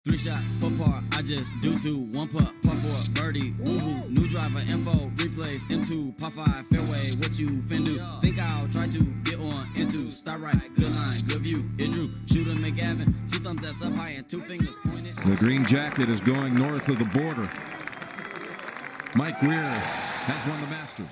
3 shots, per par, I just do 2. 1 putt, par 4, birdie, woohoo. New driver, info, replace, M2, par 5, fairway, what you fin do? Think I'll try to get on into, start right, good line, good view, it drew. Shooter McGavin, 2 thumbs that's up high and 2 fingers pointed. The green jacket is going north of the border. Mike Weir has won the Masters.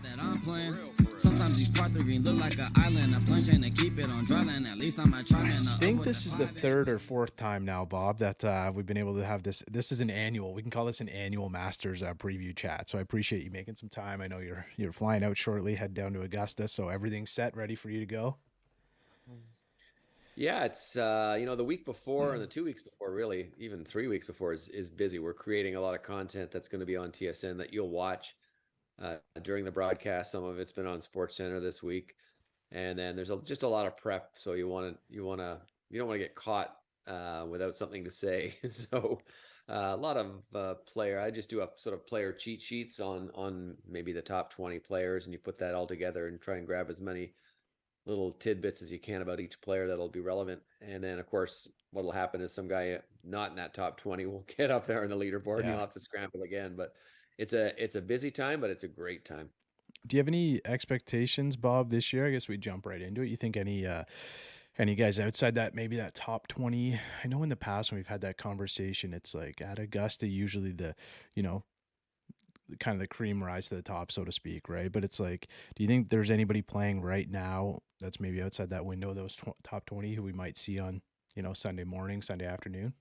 That I'm playing. Sometimes these par 3 green look like an island. A plane trying to keep it on dry land. At least I'm not trying to. I think this is the third or fourth time now, Bob, that we've been able to have this. This is an annual. We can call this an annual Masters preview chat. So I appreciate you making some time. I know you're flying out shortly, head down to Augusta, so everything's set, ready for you to go. Yeah, it's the week before and the 2 weeks before, really, even 3 weeks before is busy. We're creating a lot of content that's going to be on TSN that you'll watch during the broadcast. Some of it's been on SportsCenter this week, and then there's just a lot of prep. So you don't want to get caught without something to say. So a lot of player. I just do a sort of player cheat sheets on maybe the top 20 players, and you put that all together and try and grab as many little tidbits as you can about each player that'll be relevant. And then, of course, what'll happen is some guy not in that top 20 will get up there on the leaderboard, and you'll have to scramble again. But it's a busy time, but it's a great time. Do you have any expectations, Bob, this year? I guess we jump right into it. You think any guys outside that, maybe that top 20? I know in the past when we've had that conversation, it's like at Augusta, usually the kind of the cream rise to the top, so to speak, right? But it's like, do you think there's anybody playing right now that's maybe outside that window, those top 20, who we might see on, Sunday morning, Sunday afternoon?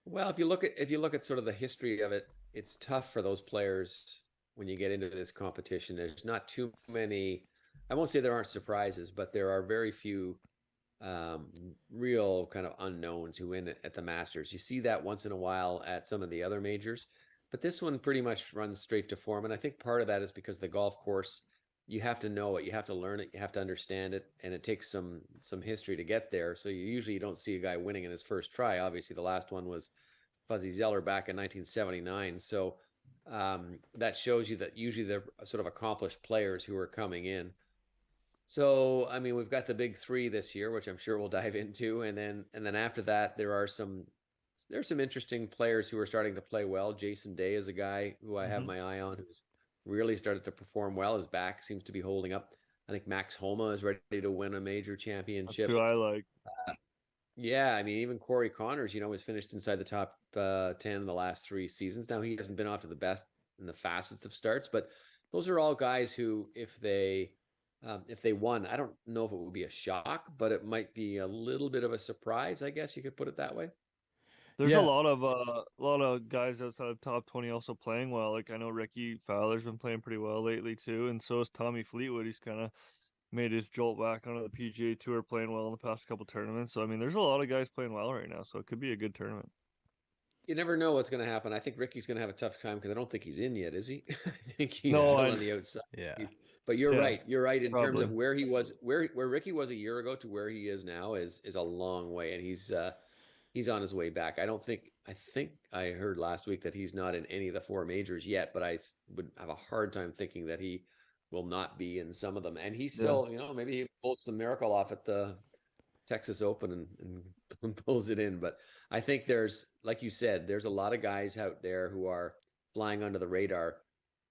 Well, if you look at sort of the history of it, it's tough for those players when you get into this competition. There's not too many. I won't say there aren't surprises, but there are very few real kind of unknowns who win at the Masters. You see that once in a while at some of the other majors, but this one pretty much runs straight to form. And I think part of that is because the golf course, you have to know it, you have to learn it, you have to understand it, and it takes some history to get there. So you don't see a guy winning in his first try. Obviously, the last one was Fuzzy Zeller back in 1979. So that shows you that usually they're sort of accomplished players who are coming in. So, I mean, we've got the big three this year, which I'm sure we'll dive into. And then after that, there's some interesting players who are starting to play well. Jason Day is a guy who I have my eye on, who's really started to perform well. His back seems to be holding up. I think Max Homa is ready to win a major championship. That's who I like. Yeah, I mean, even Corey Connors, has finished inside the top 10 in the last 3 seasons. Now, he hasn't been off to the best and the fastest of starts, but those are all guys who, if they won, I don't know if it would be a shock, but it might be a little bit of a surprise, I guess you could put it that way. There's a lot of guys outside of top 20 also playing well. Like, I know Ricky Fowler's been playing pretty well lately too, and so is Tommy Fleetwood. He's kind of made his jolt back onto the PGA Tour, playing well in the past couple tournaments. So I mean, there's a lot of guys playing well right now, so it could be a good tournament. You never know what's going to happen. I think Ricky's going to have a tough time because I don't think he's in yet, is he? I think he's still on the outside. Yeah. But you're right. You're right in terms of where he was, where Ricky was a year ago to where he is now is a long way, and he's on his way back. I think I heard last week that he's not in any of the 4 majors yet, but I would have a hard time thinking that he will not be in some of them. And he's still, maybe he pulls some miracle off at the Texas Open and pulls it in. But I think there's, like you said, there's a lot of guys out there who are flying under the radar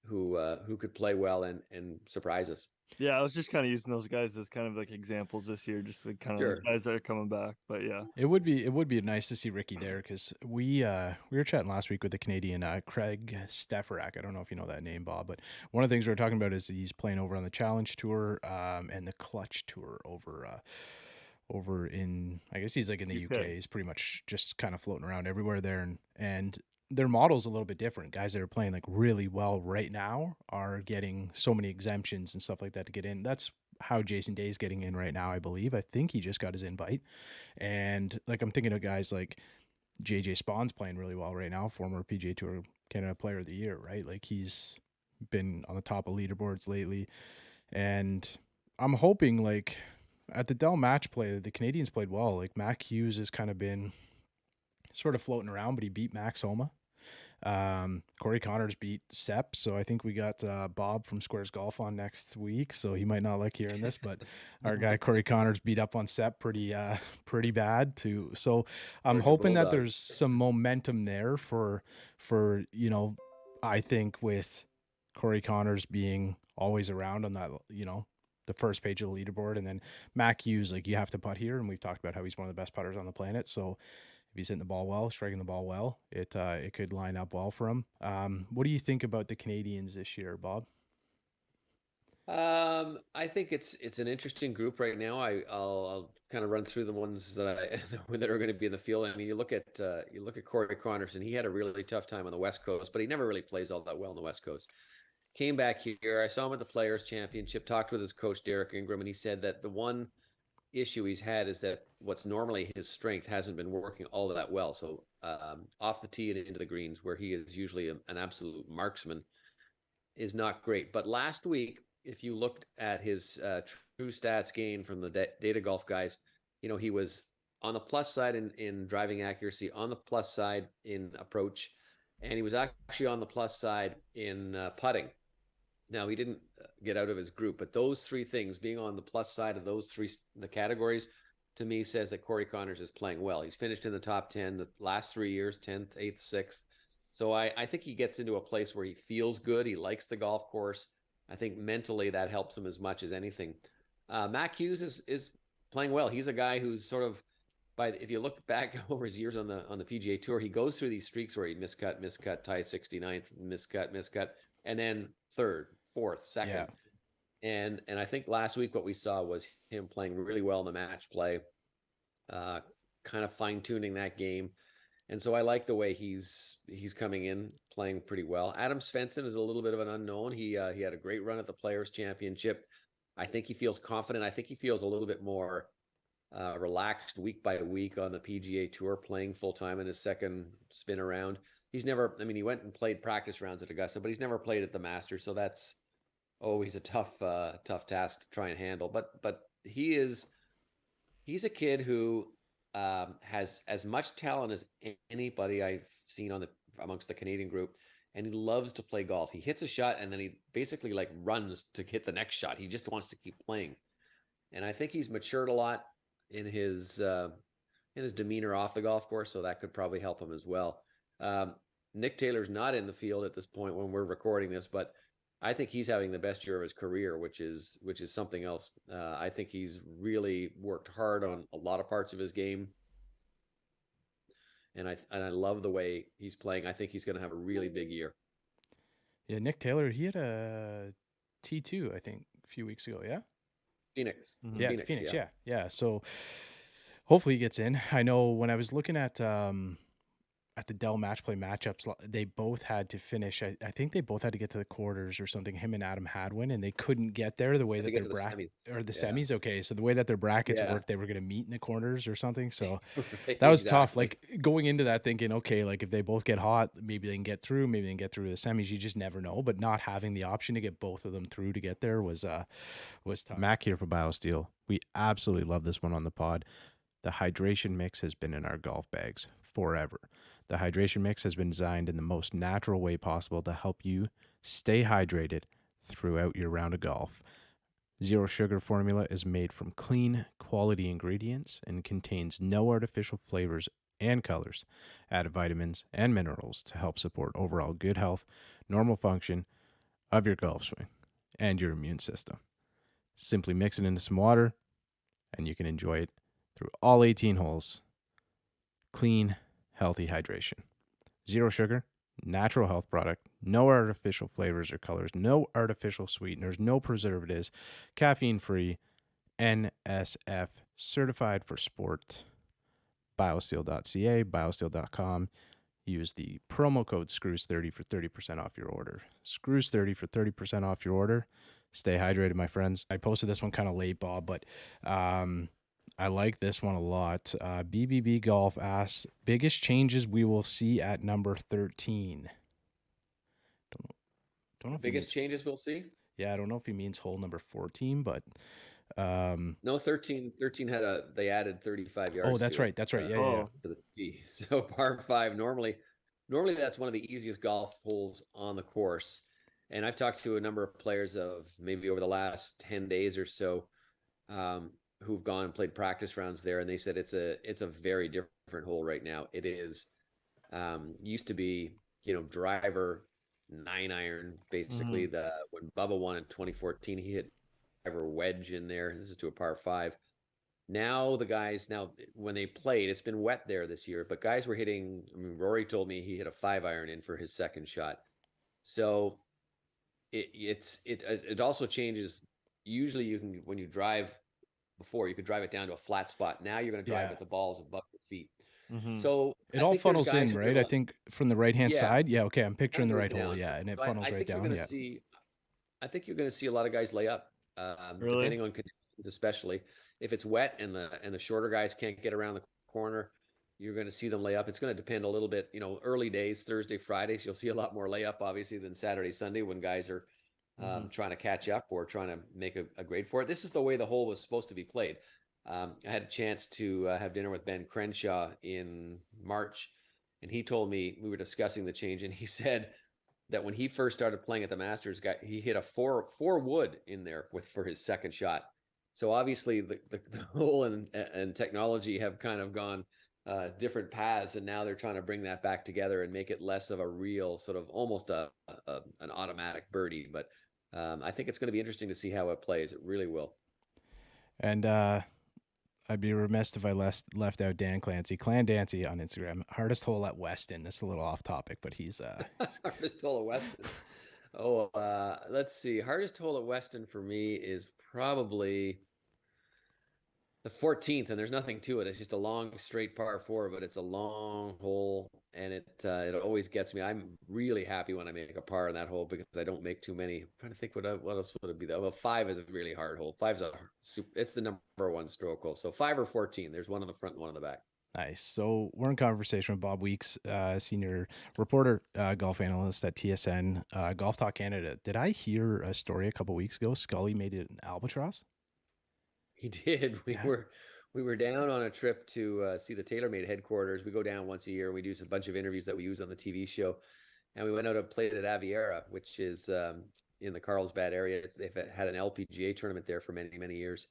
who could play well and surprise us. Yeah, I was just kind of using those guys as kind of like examples this year, just like kind of guys that are coming back. But yeah, it would be nice to see Ricky there, because we were chatting last week with the Canadian Craig Stefarak. I don't know if you know that name, Bob, but one of the things we were talking about is he's playing over on the Challenge Tour and the Clutch Tour over in, I guess he's like in the UK. He's pretty much just kind of floating around everywhere there, and their model's a little bit different. Guys that are playing like really well right now are getting so many exemptions and stuff like that to get in. That's how Jason Day's getting in right now, I believe. I think he just got his invite. And like, I'm thinking of guys like JJ Spawn's playing really well right now, former PGA Tour Canada Player of the Year, right? Like, he's been on the top of leaderboards lately. And I'm hoping, like, at the Dell match play, the Canadians played well. Like, Mac Hughes has kind of been sort of floating around, but he beat Max Homa. Corey Connors beat Sepp, so I think we got Bob from Squares Golf on next week, so he might not like hearing this, but our guy Corey Connors beat up on Sepp pretty bad too. So I'm Georgia hoping that Bulldog. there's some momentum there for I think with Corey Connors being always around on that, the first page of the leaderboard, and then Mac Hughes, like, you have to putt here, and we've talked about how he's one of the best putters on the planet. So if he's hitting the ball well, striking the ball well, it could line up well for him. What do you think about the Canadians this year, Bob? I think it's an interesting group right now. I'll kind of run through the ones that that are going to be in the field. I mean, you look at Corey Connors, and he had a really tough time on the West Coast, but he never really plays all that well on the West Coast. Came back here. I saw him at the Players Championship. Talked with his coach Derek Ingram, and he said that the one issue he's had is that what's normally his strength hasn't been working all that well. So off the tee and into the greens, where he is usually an absolute marksman, is not great. But last week, if you looked at his true stats gain from the data golf guys, he was on the plus side in driving accuracy, on the plus side in approach, and he was actually on the plus side in putting. Now, he didn't get out of his group, but those three things, being on the plus side of the categories, to me says that Corey Connors is playing well. He's finished in the top 10 the last 3 years, 10th, 8th, 6th. So I think he gets into a place where he feels good. He likes the golf course. I think mentally that helps him as much as anything. Mac Hughes is playing well. He's a guy who's sort of, if you look back over his years on the PGA Tour, he goes through these streaks where he miscut, tie 69th, miscut, and then third, fourth, second. Yeah. And I think last week what we saw was him playing really well in the match play, kind of fine tuning that game. And so I like the way he's coming in, playing pretty well. Adam Svensson is a little bit of an unknown. He had a great run at the Players Championship. I think he feels confident. I think he feels a little bit more relaxed week by week on the PGA Tour, playing full time in his second spin around. He went and played practice rounds at Augusta, but he's never played at the Masters, so that's always a tough task to try and handle. But he's a kid who has as much talent as anybody I've seen amongst the Canadian group, and he loves to play golf. He hits a shot and then he basically like runs to hit the next shot. He just wants to keep playing, and I think he's matured a lot in his demeanor off the golf course, so that could probably help him as well. Nick Taylor's not in the field at this point when we're recording this, but I think he's having the best year of his career, which is something else. I think he's really worked hard on a lot of parts of his game, and I love the way he's playing. I think he's going to have a really big year. Yeah, Nick Taylor, he had a T2, I think, a few weeks ago. Yeah, Phoenix. Mm-hmm. Yeah, Phoenix. Yeah. So hopefully he gets in. I know when I was looking at the Dell match play matchups, they both had to finish. I think they both had to get to the quarters or something. Him and Adam Hadwin, and they couldn't get there. The way that their bracket or the semis. Okay, so the way that their brackets worked, they were going to meet in the corners or something. So that was tough. Like going into that thinking, okay, like if they both get hot, maybe they can get through. Maybe they can get through the semis. You just never know. But not having the option to get both of them through to get there was tough. Mac here for BioSteel. We absolutely love this one on the pod. The hydration mix has been in our golf bags forever. The hydration mix has been designed in the most natural way possible to help you stay hydrated throughout your round of golf. Zero sugar formula is made from clean, quality ingredients and contains no artificial flavors and colors, added vitamins and minerals to help support overall good health, normal function of your golf swing, and your immune system. Simply mix it into some water, and you can enjoy it through all 18 holes. Clean, healthy hydration. Zero sugar, natural health product, no artificial flavors or colors, no artificial sweeteners, no preservatives, caffeine-free, NSF certified for sport. Biosteel.ca, biosteel.com. Use the promo code SCREWS30 for 30% off your order. SCREWS30 for 30% off your order. Stay hydrated, my friends. I posted this one kind of late, Bob, but I like this one a lot. BBB Golf asks, biggest changes we will see at number 13. Don't know. Biggest changes we'll see? Yeah, I don't know if he means hole number 14, but no, 13 they added 35 yards. Oh, that's right. Yeah. To the tee. So par 5 normally Normally, that's one of the easiest golf holes on the course. And I've talked to a number of players of maybe over the last 10 days or so, who've gone and played practice rounds there, and they said it's a very different hole right now. It is used to be, driver 9-iron basically. When Bubba won in 2014, he hit driver wedge in there. This is to a par 5. Now the guys, when they played, it's been wet there this year, but guys were hitting. I mean, Rory told me he hit a 5-iron in for his second shot. So it also changes. Usually you can, when you drive, before you could drive it down to a flat spot. Now you're going to drive with the balls above your feet. So it all funnels in, right? I think from the right-hand side. Yeah. Okay. I'm picturing the right hole. Yeah. And it funnels right down. Yeah. I think you're going to see a lot of guys lay up, depending on conditions, especially if it's wet and the shorter guys can't get around the corner. You're going to see them lay up. It's going to depend a little bit, early days, Thursday, Fridays, you'll see a lot more layup, obviously, than Saturday, Sunday, when guys are trying to catch up or trying to make a grade for it. This is the way the hole was supposed to be played. I had a chance to have dinner with Ben Crenshaw in March, and he told me, we were discussing the change, and he said that when he first started playing at the Masters, he hit a four wood in there for his second shot. So obviously the hole and technology have kind of gone different paths, and now they're trying to bring that back together and make it less of a real sort of almost an automatic birdie. But I think it's going to be interesting to see how it plays. It really will. And I'd be remiss if I left out Dan Clancy, Clan Dancy on Instagram. Hardest hole at Weston. This is a little off topic, but he's hardest hole at Weston. Oh, let's see. Hardest hole at Weston for me is probably the 14th, and there's nothing to it. It's just a long straight par 4, but it's a long hole, and it always gets me. I'm really happy when I make a par in that hole because I don't make too many. I'm trying to think what else would it be though. Well, 5 is a really hard hole. It's the number 1 stroke hole. So 5 or 14. There's one on the front and one on the back. Nice. So we're in conversation with Bob Weeks, senior reporter, golf analyst at TSN, Golf Talk Canada. Did I hear a story a couple weeks ago? Scully made it an albatross. He did. We were down on a trip to see the TaylorMade headquarters. We go down once a year. We do a bunch of interviews that we use on the TV show, and we went out and played at Aviera, which is in the Carlsbad area. They've had an LPGA tournament there for many, many years.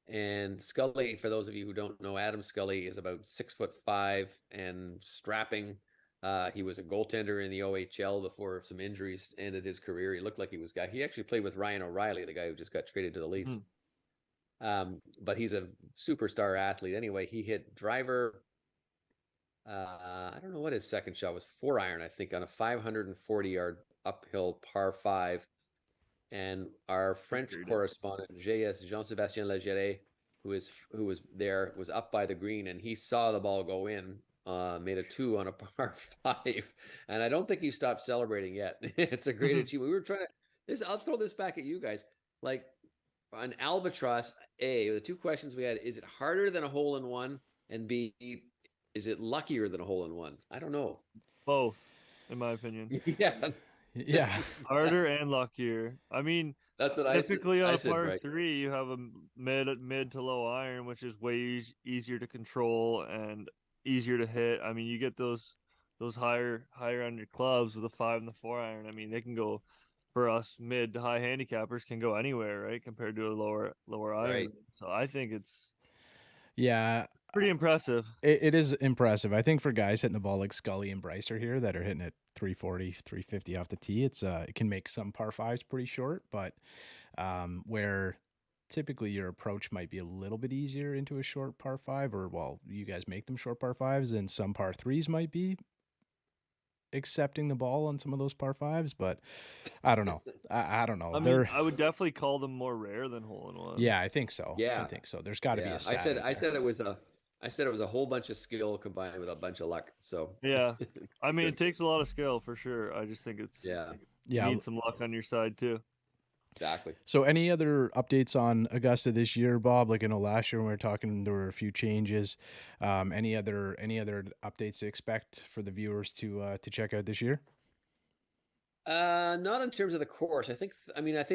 And Scully, for those of you who don't know, Adam Scully is about 6'5" and strapping. He was a goaltender in the OHL before some injuries ended his career. He looked like he was a guy. He actually played with Ryan O'Reilly, the guy who just got traded to the Leafs. But he's a superstar athlete. Anyway, he hit driver. I don't know what his second shot was. 4-iron, I think, on a 540-yard uphill par 5. And our French correspondent, Jean-Sébastien Legere, who was there, was up by the green, and he saw the ball go in. Made a 2 on a par 5, and I don't think he stopped celebrating yet. It's a great achievement. We were trying to. I'll throw this back at you guys. Like, on albatross, the 2 questions we had: is it harder than a hole in one? And B, is it luckier than a hole in one? I don't know. Both, in my opinion. Yeah. Harder and luckier. I mean, that's what typically on a par 3, you have a mid to low iron, which is way easier to control and easier to hit. I mean, you get those higher on your clubs with the 5 and the 4-iron. I mean, they can go, for us mid to high handicappers, can go anywhere, right, compared to a lower iron. Right. So I think it's pretty impressive. It is impressive. I think for guys hitting the ball like Scully and Bryce are here that are hitting it 340, 350 off the tee, it can make some par 5s pretty short, but where typically your approach might be a little bit easier into a short par 5, or you guys make them short par 5s, and some par 3s might be accepting the ball on some of those par 5s, but I don't know. I don't know. I mean, I would definitely call them more rare than hole in one. Yeah, I think so. Yeah, I think so. There's got to be a stat. I said it was a whole bunch of skill combined with a bunch of luck. So yeah, I mean, it takes a lot of skill for sure. I just think you need some luck on your side too. Exactly. So any other updates on Augusta this year, Bob? Like, I know last year when we were talking, there were a few changes. Any other updates to expect for the viewers to check out this year? Not in terms of the course. I think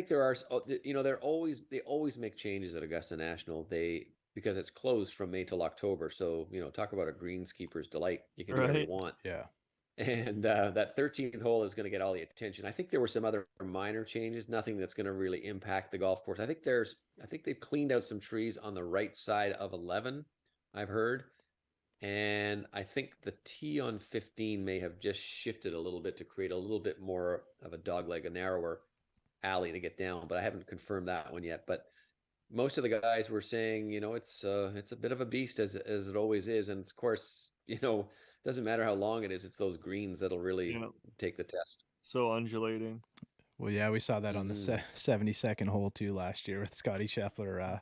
there are, they always make changes at Augusta National. Because it's closed from May till October. So, talk about a greenskeeper's delight. You can do whatever you want. Yeah. And that 13th hole is going to get all the attention. I think there were some other minor changes, nothing that's going to really impact the golf course. I think they've cleaned out some trees on the right side of 11, I've heard. And I think the tee on 15 may have just shifted a little bit to create a little bit more of a dogleg, a narrower alley to get down, but I haven't confirmed that one yet. But most of the guys were saying, it's a bit of a beast as it always is, and of course, doesn't matter how long it is, it's those greens that'll really Yeah. take the test. So undulating. Well, yeah, we saw that on the Mhm. 72nd hole too last year with Scotty Scheffler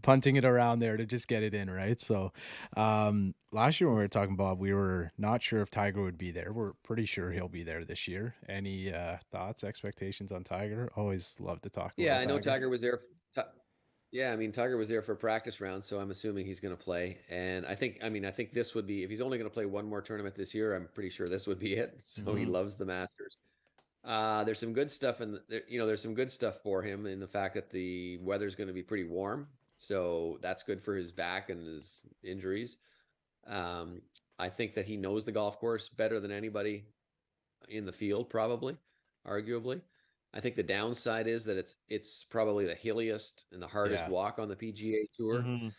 punting it around there to just get it in, right? So last year when we were talking, Bob, we were not sure if Tiger would be there. We're pretty sure he'll be there this year. Any thoughts, expectations on Tiger? Always love to talk Yeah, about I know Tiger. Tiger was there. Yeah, I mean Tiger was there for practice round, so I'm assuming he's going to play. And I think this would be, if he's only going to play one more tournament this year, I'm pretty sure this would be it. So he Mhm. loves the Masters. There's some good stuff there's some good stuff for him in the fact that the weather's going to be pretty warm, so that's good for his back and his injuries. Um, I think that he knows the golf course better than anybody in the field, probably, arguably. I think the downside is that it's probably the hilliest and the hardest Yeah. walk on the PGA Tour. Mhm.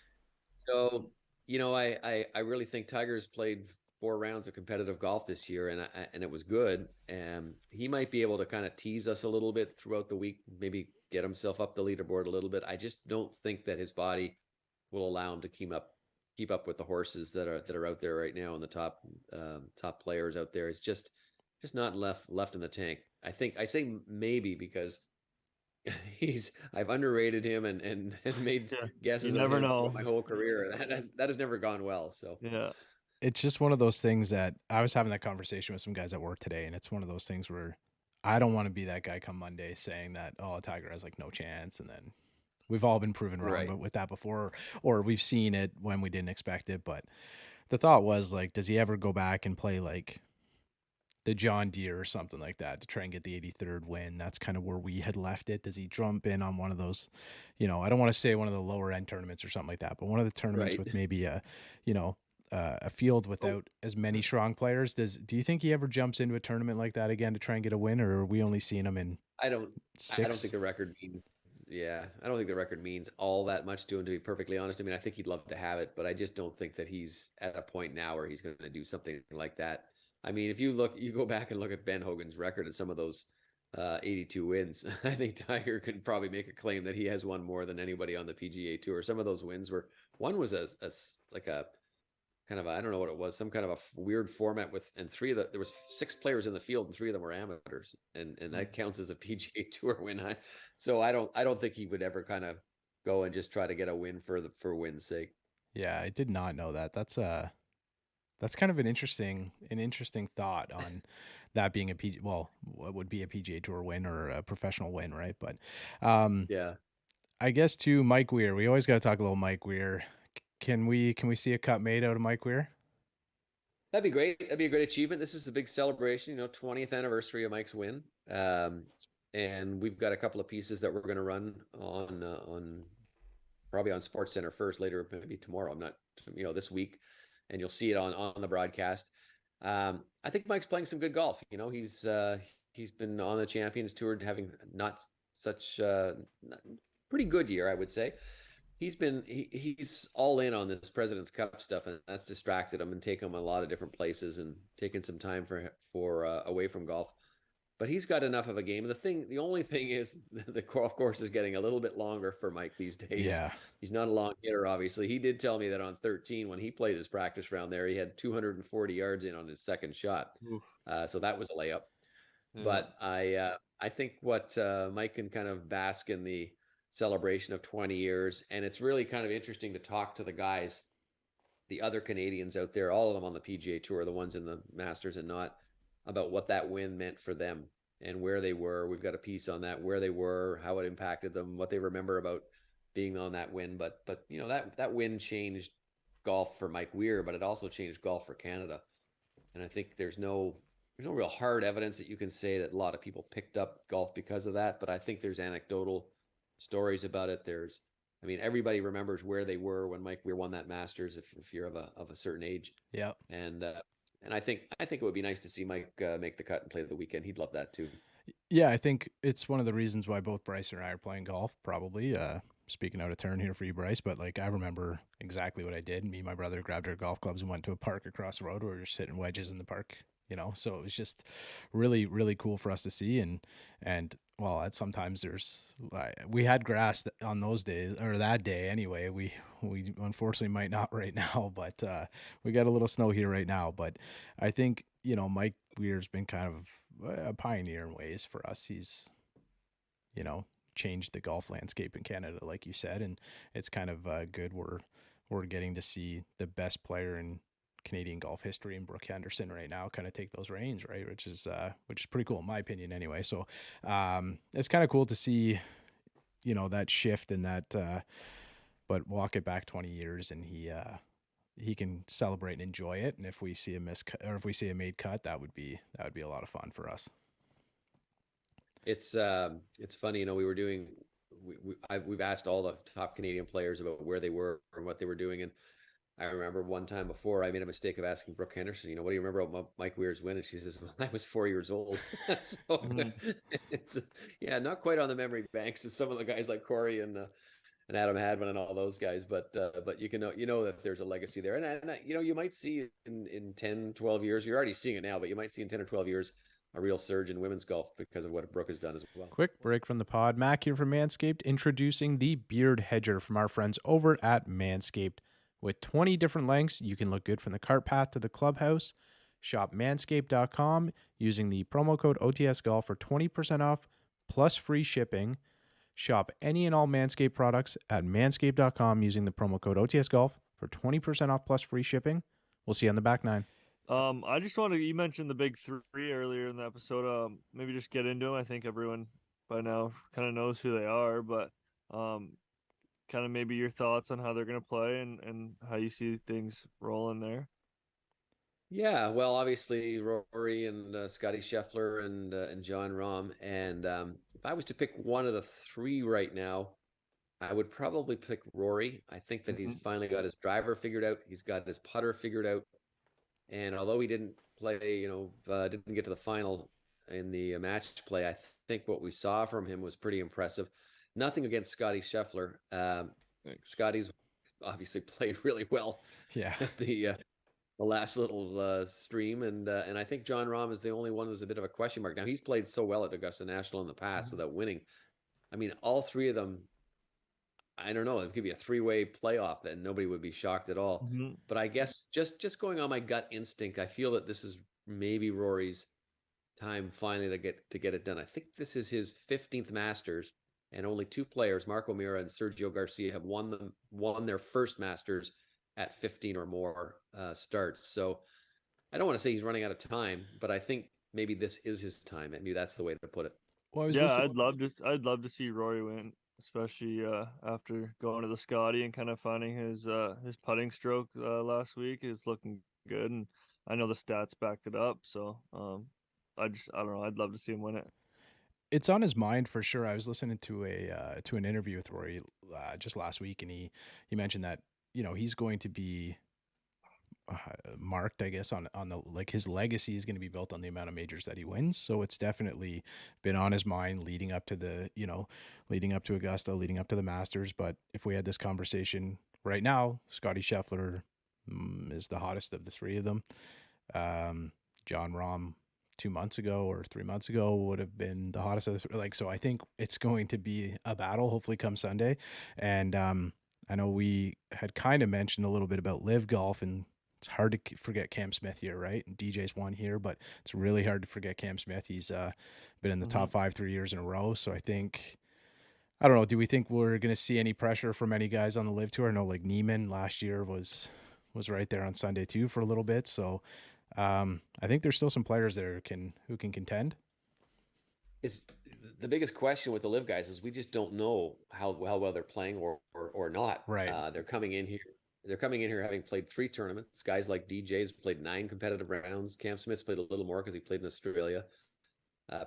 So, I really think Tiger's played 4 rounds of competitive golf this year, and it was good. And he might be able to kind of tease us a little bit throughout the week, maybe get himself up the leaderboard a little bit. I just don't think that his body will allow him to keep up with the horses that are out there right now, and the top players out there. It's just not left in the tank. I say maybe because I've underrated him and made Yeah. You guesses on never him throughout know. my whole career, and that has never gone well. So Yeah. It's just one of those things that I was having that conversation with some guys at work today, and it's one of those things where I don't want to be that guy come Monday saying that, oh, Tiger has like no chance, and then we've all been proven wrong right, but with that before, or we've seen it when we didn't expect it. But the thought was like, does he ever go back and play like the John Deere or something like that to try and get the 83rd win? That's kind of where we had left it. Does he jump in on one of those, I don't want to say one of the lower end tournaments or something like that, but one of the tournaments right. with maybe a field Oh, without as many strong players? Do you think he ever jumps into a tournament like that again to try and get a win, or are we only seeing him in I don't I don't think six? the record means yeah, I don't think the record means all that much to him, to be perfectly honest. I mean, I think he'd love to have it, but I just don't think that he's at a point now where he's going to do something like that. I mean, if you go back and look at Ben Hogan's record at some of those 82 wins, I think Tiger can probably make a claim that he has won more than anybody on the PGA Tour. Some of those wins were, one was like a kind of I don't know what it was, some kind of a weird format with, and there was 6 players in the field and 3 of them were amateurs, and that counts as a PGA Tour win. So I don't think he would ever kind of go and just try to get a win for win's sake. Yeah, I did not know that. That's kind of an interesting thought on that being what would be a PGA Tour win or a professional win, right? But um, Yeah, I guess too, Mike Weir. We always got to talk a little Mike Weir. Can we see a cut made out of Mike Weir? that'd be great. That'd be a great achievement. This is a big celebration, 20th anniversary of Mike's win. And we've got a couple of pieces that we're going to run on probably on Sports Center first, later maybe tomorrow. I'm not, this week, and you'll see it on the broadcast. I think Mike's playing some good golf. He's been on the Champions Tour, having not such pretty good year, I would say. He's all in on this President's Cup stuff, and that's distracted him and taken him a lot of different places and taken some time for away from golf. But he's got enough of a game. The only thing is the golf course is getting a little bit longer for Mike these days. Yeah, He's not a long hitter, obviously. He did tell me that on 13, when he played his practice round there, he had 240 yards in on his second shot. Oof. So that was a layup. Yeah. But I think what Mike can kind of bask in the celebration of 20 years, and it's really kind of interesting to talk to the guys, the other Canadians out there, all of them on the PGA Tour, the ones in the Masters and not, about what that win meant for them and where they were. We've got a piece on that, where they were, how it impacted them, what they remember about being on that win. But that win changed golf for Mike Weir, but it also changed golf for Canada. And I think there's no real hard evidence that you can say that a lot of people picked up golf because of that, but I think there's anecdotal stories about it. I mean, everybody remembers where they were when Mike Weir won that Masters, if you're of a certain age, yeah. and And I think it would be nice to see Mike make the cut and play the weekend. He'd love that too. Yeah, I think it's one of the reasons why both Bryce and I are playing golf, probably. Speaking out of turn here for you, Bryce, but like I remember exactly what I did. Me and my brother grabbed our golf clubs and went to a park across the road where we were just hitting wedges in the park, you know. So it was just really, really cool for us to see. And well, sometimes there's we had grass on those days or that day anyway. We unfortunately might not right now, but we got a little snow here right now. But I think Mike Weir's been kind of a pioneer in ways for us. He's changed the golf landscape in Canada, like you said, and it's kind of good. We're getting to see the best player in Canadian golf history in Brooke Henderson right now kind of take those reins, right? Which is pretty cool in my opinion, anyway. So it's kind of cool to see, that shift and that. But walk it back 20 years, and he can celebrate and enjoy it. And if we see a miscut or if we see a made cut, that would be a lot of fun for us. It's funny, we've asked all the top Canadian players about where they were and what they were doing, and I remember one time before I made a mistake of asking Brooke Henderson, what do you remember about Mike Weir's win? And she says, well, I was 4 years old. So it's not quite on the memory banks as some of the guys like Corey and Adam Hadwin and all those guys, but you can know that there's a legacy there, and you might see in 10, 12 years. You're already seeing it now, but you might see in 10 or 12 years a real surge in women's golf because of what Brooke has done as well. Quick break from the pod. Mac here from Manscaped, introducing the Beard Hedger from our friends over at Manscaped. With 20 different lengths, you can look good from the cart path to the clubhouse. Shop manscaped.com using the promo code OTSGolf for 20% off plus free shipping. Shop any and all Manscaped products at manscaped.com using the promo code OTSGolf for 20% off plus free shipping. We'll see you on the back nine. I just you mentioned the big three earlier in the episode. Maybe just get into them. I think everyone by now kind of knows who they are, but kind of maybe your thoughts on how they're going to play and how you see things rolling there. Yeah, well, obviously Rory and Scotty Scheffler and John Rahm. And if I was to pick one of the three right now, I would probably pick Rory. I think that he's finally got his driver figured out. He's got his putter figured out. And although he didn't play, didn't get to the final in the match play, I think what we saw from him was pretty impressive. Nothing against Scotty Scheffler. Scotty's obviously played really well. Yeah. At the last little stream, and I think John Rahm is the only one who's a bit of a question mark. Now he's played so well at Augusta National in the past without winning. I mean, all three of them. I don't know. It could be a three-way playoff, and nobody would be shocked at all. But I guess just going on my gut instinct, I feel that this is maybe Rory's time finally to get it done. I think this is his 15th Masters, and only two players, Mark O'Meara and Sergio Garcia, have won their first Masters at 15 or more starts. So I don't want to say he's running out of time, but I think maybe this is his time. Maybe that's the way to put it. Well, I'd love to see Rory win, especially after going to the Scotty and kind of finding his putting stroke last week is looking good, and I know the stats backed it up. So I don't know. I'd love to see him win it. It's on his mind for sure. I was listening to an interview with Rory just last week, and he mentioned that he's going to be marked, I guess, on the like his legacy is going to be built on the amount of majors that he wins. So it's definitely been on his mind leading up to leading up to Augusta, leading up to the Masters. But if we had this conversation right now, Scotty Scheffler is the hottest of the three of them. John Rahm 2 months ago or 3 months ago would have been the hottest of the three. So I think it's going to be a battle, hopefully come Sunday. And I know we had kind of mentioned a little bit about live golf, and it's hard to forget Cam Smith here, right? And DJ's won here, but it's really hard to forget Cam Smith. He's been in the top 5 3 years in a row. So I don't know. Do we think we're going to see any pressure from any guys on the live tour? I know like Neiman last year was right there on Sunday too for a little bit. So I think there's still some players there who can contend. It's the biggest question with the live guys is we just don't know how well they're playing or not. Right. They're coming in here having played 3 tournaments. Guys like DJ's played 9 competitive rounds. Cam Smith's played a little more because he played in Australia.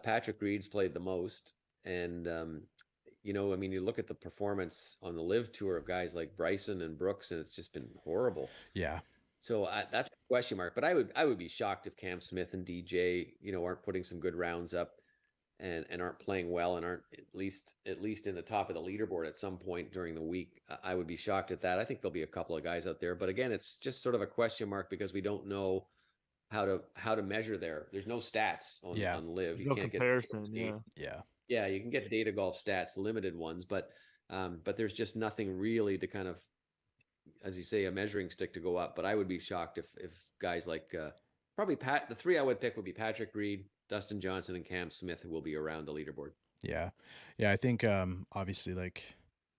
Patrick Reed's played the most. And, you look at the performance on the live tour of guys like Bryson and Brooks, and it's just been horrible. Yeah. So that's the question mark. But I would be shocked if Cam Smith and DJ, aren't putting some good rounds up and aren't playing well and aren't at least in the top of the leaderboard at some point during the week. I would be shocked at that. I think there'll be a couple of guys out there, but again, it's just sort of a question mark because we don't know how to measure there. There's no stats Yeah. on Live. There's You no can't get comparison. Yeah. Yeah. yeah, you can get data golf stats, limited ones, but there's just nothing really to kind of, as you say, a measuring stick to go up. But I would be shocked if guys like probably the three I would pick would be Patrick Reed, Dustin Johnson, and Cam Smith who will be around the leaderboard. Yeah. Yeah. I think obviously like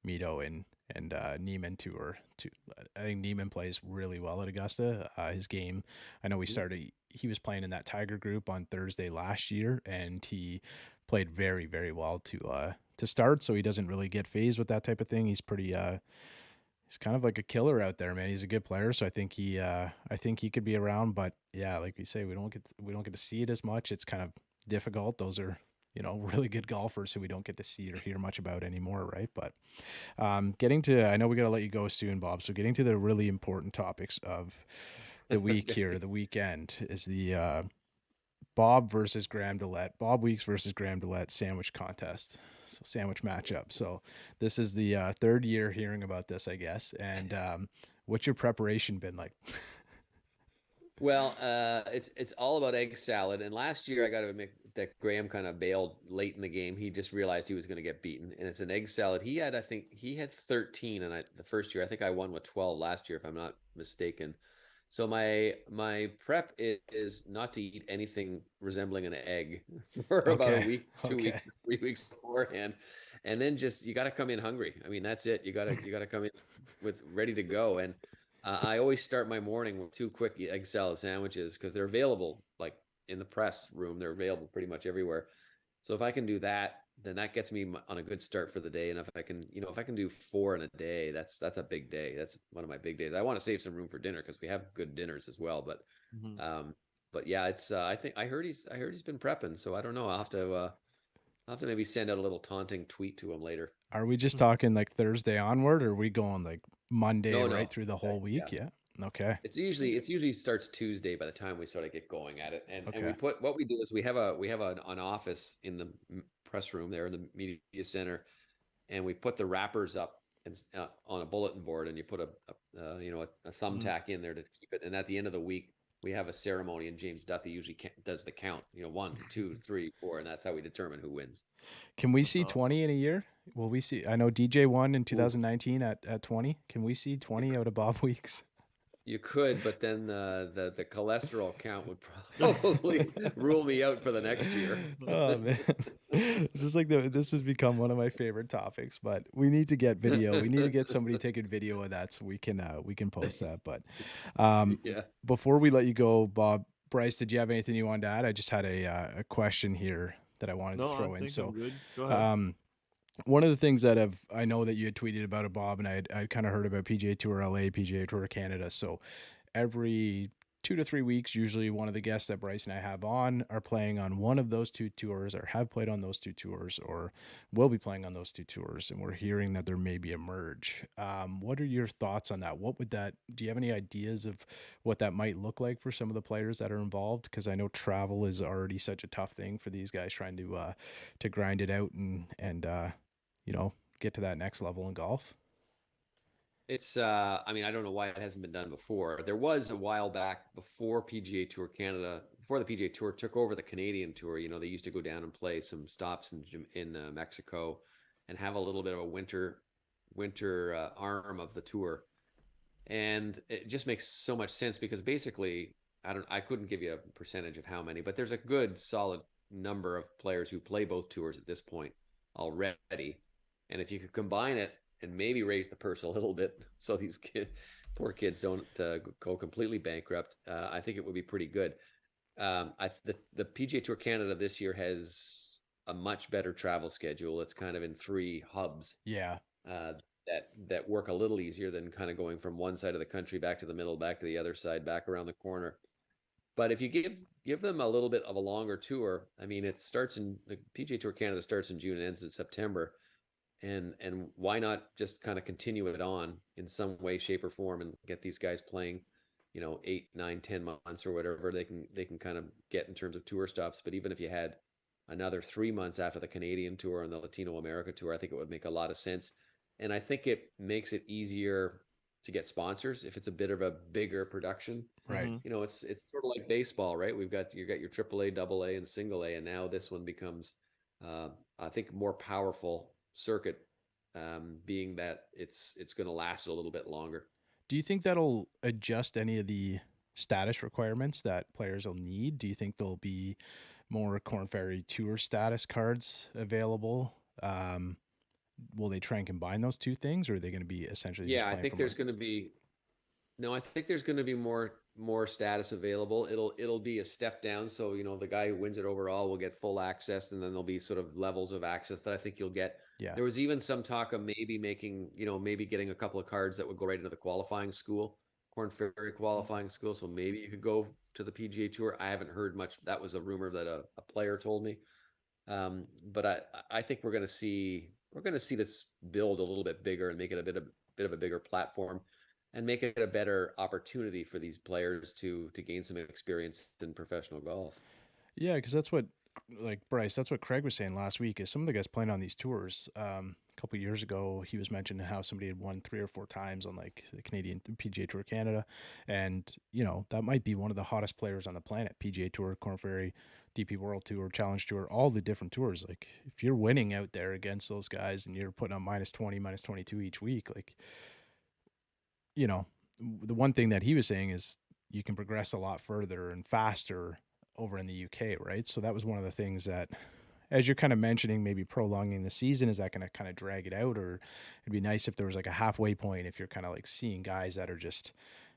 Mito and Neiman too are two. I think Neiman plays really well at Augusta. His game, I know he was playing in that Tiger group on Thursday last year, and he played very, very well to start. So he doesn't really get phased with that type of thing. He's pretty he's kind of like a killer out there, man. He's a good player, so I think he could be around. But yeah, like we say, we don't get to see it as much. It's kind of difficult. Those are really good golfers who we don't get to see or hear much about anymore, right? But getting to, I know we got to let you go soon, Bob. So getting to the really important topics of the week here, the weekend is the Bob versus Graham Dillette, Bob Weeks versus Graham Dillette sandwich contest. So sandwich matchup. So this is the third year hearing about this, I guess. And what's your preparation been like? Well, it's all about egg salad. And last year, I got to admit that Graham kind of bailed late in the game. He just realized he was going to get beaten, and it's an egg salad. I think he had 13, and the first year, I think I won with 12 last year, if I'm not mistaken. So my prep is not to eat anything resembling an egg for about a Okay. week, 2 weeks, Okay. 3 weeks beforehand, and then just you got to come in hungry. I mean, that's it. You got to come in with ready to go. And I always start my morning with two quick egg salad sandwiches because they're available like in the press room. They're available pretty much everywhere. So if I can do that, then that gets me on a good start for the day. And if I can do four in a day, that's a big day. That's one of my big days. I want to save some room for dinner because we have good dinners as well. Mhm. Um, but yeah, it's I think I heard he's been prepping. So I don't know. I'll have to maybe send out a little taunting tweet to him later. Are we just talking like Thursday onward, or are we going like Monday No, right no, through the whole yeah. week? Yeah. Okay. It's usually starts Tuesday by the time we sort of get going at it, and we Okay. put what we do is we have an office in the press room there in the media center, and we put the wrappers up and on a bulletin board, and you put a Mhm. thumbtack in there to keep it. And at the end of the week, we have a ceremony, and James Duthie usually does the count. 1, 2, 3, 4, and that's how we determine who wins. Can we That's see awesome. 20 in a year? Will we see? I know DJ won in Ooh. 2019 at 20. Can we see 20 out of Bob Weeks? You could, but then the cholesterol count would probably rule me out for the next year. Oh man. This has become one of my favorite topics, but we need to get video. We need to get somebody taking video of that so we can post that. But um Yeah. before we let you go, Bob, Bryce, did you have anything you wanted to add? I just had a question here that I wanted to No, I throw in. think I'm So good. Go ahead. um one of the things that I know that you had tweeted about it, Bob, and I kind of heard about PGA Tour LA, PGA Tour Canada. So every 2 to 3 weeks, usually one of the guests that Bryce and I have on are playing on one of those two tours, or have played on those two tours, or will be playing on those two tours. And we're hearing that there may be a merge. What are your thoughts on that? What would that? Do you have any ideas of what that might look like for some of the players that are involved? Because I know travel is already such a tough thing for these guys trying to grind it out and get to that next level in golf. I mean, I don't know why it hasn't been done before. There was a while back before PGA Tour Canada, before the PGA Tour took over the Canadian Tour. They used to go down and play some stops in Mexico, and have a little bit of a winter arm of the tour. And it just makes so much sense because basically, I couldn't give you a percentage of how many, but there's a good solid number of players who play both tours at this point already. And if you could combine it and maybe raise the purse a little bit so these poor kids don't go completely bankrupt, I think it would be pretty good. The PGA Tour Canada this year has a much better travel schedule. It's kind of in three hubs Yeah. uh, that work a little easier than kind of going from one side of the country back to the middle, back to the other side, back around the corner. But if you give them a little bit of a longer tour, I mean, the PGA Tour Canada starts in June and ends in September, and why not just kind of continue it on in some way, shape, or form, and get these guys playing 8, 9, 10 months or whatever they can kind of get in terms of tour stops. But even if you had another 3 months after the Canadian tour and the Latino America tour, I think it would make a lot of sense. And I think it makes it easier to get sponsors if it's a bit of a bigger production. Right. It's sort of like baseball, right? You got your AAA, AA, and single A, and now this one becomes, I think, more powerful circuit, being that it's going to last a little bit longer. Do you think that'll adjust any of the status requirements that players will need? Do you think there'll be more Corn Ferry Tour status cards available? Will they try and combine those two things, or are they going to be essentially just Yeah, I playing think for there's money? going to be No, I think there's going to be more status available. It'll be a step down. So, the guy who wins it overall will get full access, and then there'll be sort of levels of access that I think you'll get. Yeah. There was even some talk of maybe making, maybe getting a couple of cards that would go right into the qualifying school, Corn Ferry qualifying school. So maybe you could go to the PGA Tour. I haven't heard much. That was a rumor that a player told me. But I think we're gonna see this build a little bit bigger and make it a bit of a bigger platform, and make it a better opportunity for these players to gain some experience in professional golf. Yeah, because that's what, like Bryce, that's what Craig was saying last week. Is some of the guys playing on these tours. A couple years ago, he was mentioning how somebody had won 3 or 4 times on like the Canadian PGA Tour Canada, and that might be one of the hottest players on the planet. PGA Tour, Corn Ferry, DP World Tour, Challenge Tour, all the different tours. Like if you're winning out there against those guys and you're putting up -20, -22 each week, like the one thing that he was saying is you can progress a lot further and faster over in the UK, right? So that was one of the things that, as you're kind of mentioning, maybe prolonging the season, is that going to kind of drag it out? Or it'd be nice if there was like a halfway point, if you're kind of like seeing guys that are just,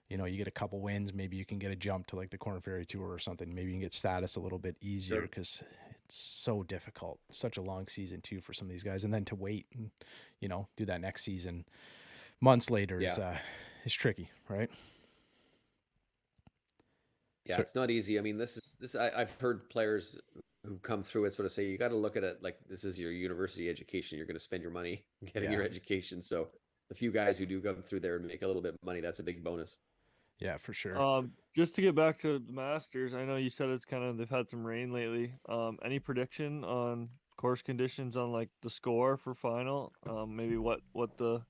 you get a couple wins, maybe you can get a jump to like the Corn Ferry Tour or something. Maybe you can get status a little bit easier, Sure. because it's so difficult. Such a long season too for some of these guys. And then to wait and, do that next season months later is tricky, right? Yeah, So it's not easy. I mean, I've heard players who've come through it sort of say you got to look at it like this is your university education. You're going to spend your money getting your yeah, education. So the few guys who do come through there and make a little bit of money, that's a big bonus. yeah, for sure. Just to get back to the Masters, I know you said it's kind of they've had some rain lately. Any prediction on course conditions on like the score for final? Maybe what the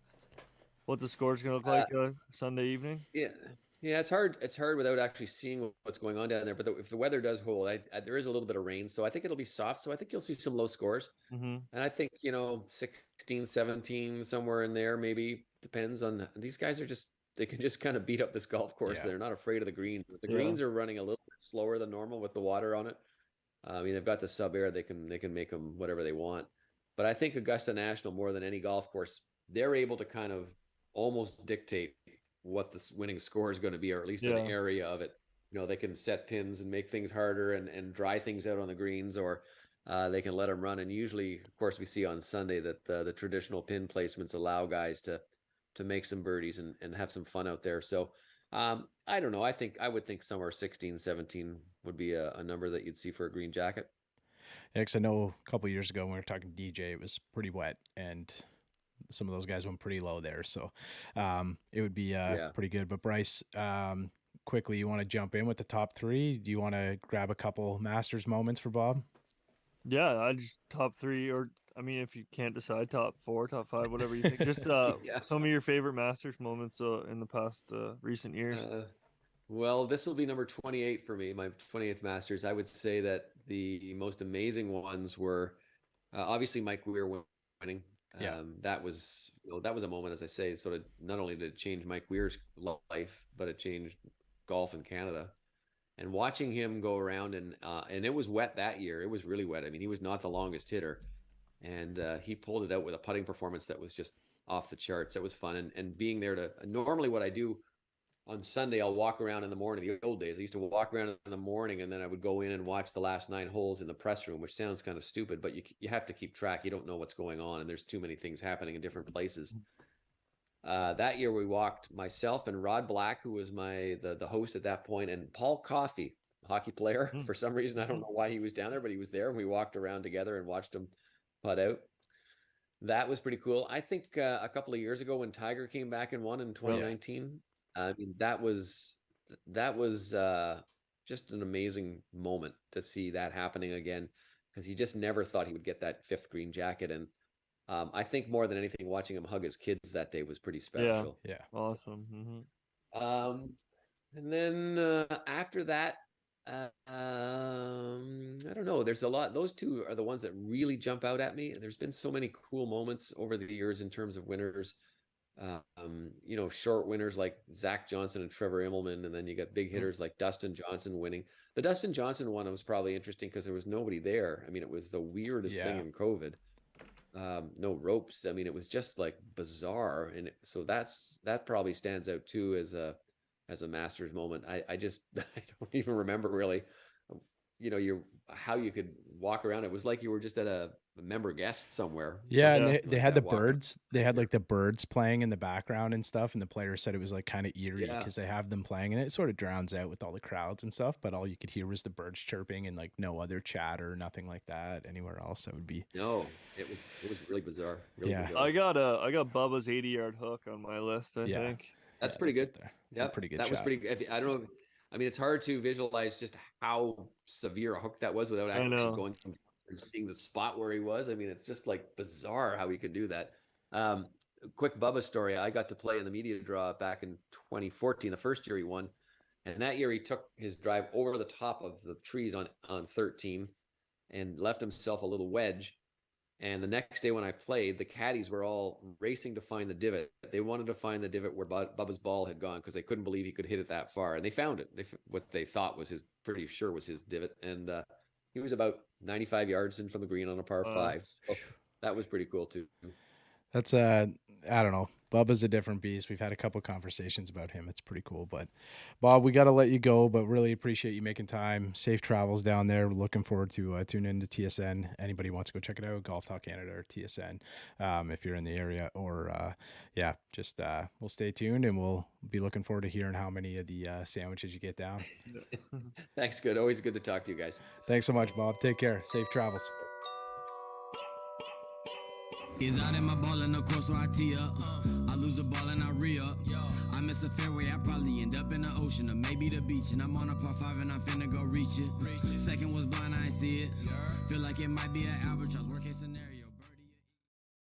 score is gonna look Uh, like Sunday evening. Yeah, yeah, it's hard. It's hard without actually seeing what's going on down there. But if the weather does hold, there is a little bit of rain, so I think it'll be soft. So I think you'll see some low scores, Mm-hmm. and I think 16, 17, somewhere in there, maybe depends on these guys are just they can just kind of beat up this golf course. Yeah. They're not afraid of the greens. But the Yeah. greens are running a little bit slower than normal with the water on it. I mean, they've got the sub air; they can make them whatever they want. But I think Augusta National, more than any golf course, they're able to kind of almost dictate what the winning score is going to be, or at least an Yeah. area of it. They can set pins and make things harder and dry things out on the greens, or they can let them run. And usually, of course, we see on Sunday that the traditional pin placements allow guys to make some birdies and have some fun out there. So I don't know. I would think somewhere 16, 17 would be a number that you'd see for a green jacket. Yeah, because I know a couple years ago when we were talking DJ, it was pretty wet, and some of those guys went pretty low there. So it would be Yeah. pretty good. But Bryce, quickly, you want to jump in with the top three? Do you want to grab a couple Masters moments for Bob? Yeah, I just top three, or I mean, if you can't decide, top four, top five, whatever you think. Just Yeah. some of your favorite Masters moments in the past recent years. Well, this will be number 28 for me, my 28th Masters. I would say that the most amazing ones were obviously Mike Weir winning. Yeah. That was that was a moment, as I say, sort of not only did it change Mike Weir's life, but it changed golf in Canada. And watching him go around and it was wet that year. It was really wet. I mean, he was not the longest hitter, and he pulled it out with a putting performance that was just off the charts. That was fun, and being there to normally what I do on Sunday, I'll walk around in the morning. The old days, I used to walk around in the morning, and then I would go in and watch the last 9 holes in the press room, which sounds kind of stupid, but you have to keep track. You don't know what's going on, and there's too many things happening in different places. That year, we walked myself and Rod Black, who was the host at that point, and Paul Coffey, hockey player. For some reason, I don't know why he was down there, but he was there, and we walked around together and watched him putt out. That was pretty cool. I think a couple of years ago when Tiger came back and won in 2019, I mean, that was just an amazing moment to see that happening again, because he just never thought he would get that 5th green jacket. And I think more than anything, watching him hug his kids that day was pretty special. Yeah. Awesome. And then after that, I don't know. There's a lot. Those two are the ones that really jump out at me. There's been so many cool moments over the years in terms of winners. You know, short winners like Zach Johnson and Trevor Immelman, and then you got big hitters like Dustin Johnson winning. The Dustin Johnson one was probably interesting because there was nobody there. I mean, it was the weirdest thing in COVID. No ropes. I mean, it was just like bizarre, and so that probably stands out too as a Masters moment. I just I don't even remember really, you know, how you could walk around. It was like you were just at a member guest somewhere. Yeah, and Something they like had that, the walking birds. They had like the birds playing in the background and stuff. And the players said it was like kind of eerie Yeah. because they have them playing, and it sort of drowns out with all the crowds and stuff. But all you could hear was the birds chirping and like no other chatter, nothing like that anywhere else. That would be. No, it was really bizarre. Really Yeah. bizarre. I got Bubba's 80-yard hook on my list. I Yeah. think That's Yeah, pretty that's good. up there. It's a pretty good That was shot. pretty good. I don't know. I mean, it's hard to visualize just how severe a hook that was without I actually know. going and seeing the spot where he was. I mean, it's just like bizarre how he could do that. Quick Bubba story. I got to play in the media draw back in 2014, the first year he won. And that year he took his drive over the top of the trees on 13 and left himself a little wedge. And the next day when I played, the caddies were all racing to find the divot. They wanted to find the divot where Bubba's ball had gone because they couldn't believe he could hit it that far. And they found it. What they thought was pretty sure was his divot. And he was about 95 yards in from the green on a par 5. So that was pretty cool too. That's I don't know. Bubba's a different beast. We've had a couple conversations about him. It's pretty cool. But Bob, we got to let you go, but really appreciate you making time. Safe travels down there. We're looking forward to tuning into TSN. Anybody wants to go check it out, Golf Talk Canada or TSN, if you're in the area. Or just we'll stay tuned, and we'll be looking forward to hearing how many of the sandwiches you get down. Thanks. Good. Always good to talk to you guys. Thanks so much, Bob. Take care. Safe travels. He's out in my ball in the course, so I tee up. I lose the ball and I re-up. I miss a fairway, I probably end up in the ocean or maybe the beach. And I'm on a par 5 and I'm finna go reach it. Second was blind, I ain't see it. Feel like it might be an albatross, worst case scenario.